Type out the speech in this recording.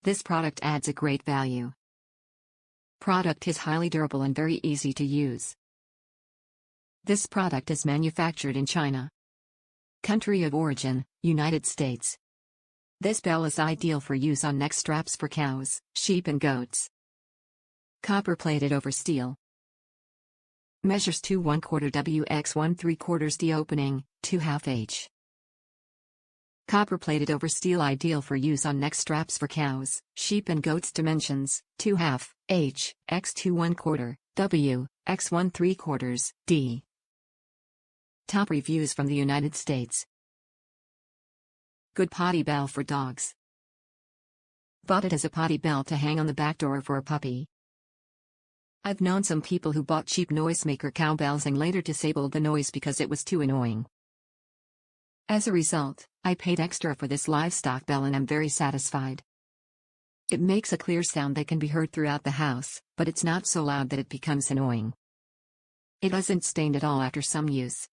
This product adds a great value. Product is highly durable and very easy to use. This product is manufactured in China. Country of origin, United States. This bell is ideal for use on neck straps for cows, sheep and goats. Copper plated over steel. Measures 2 1/4 W x 1 3/4 D opening, 2/2 H. Copper plated over steel ideal for use on neck straps for cows, sheep and goats. Dimensions, 2/2 H, x 2 1/4, W, x 1 3/4, D. Top reviews from the United States. Good potty bell for dogs. Bought it as a potty bell to hang on the back door for a puppy. I've known some people who bought cheap noisemaker cowbells and later disabled the noise because it was too annoying. As a result, I paid extra for this livestock bell and I'm very satisfied. It makes a clear sound that can be heard throughout the house, but it's not so loud that it becomes annoying. It doesn't stain at all after some use.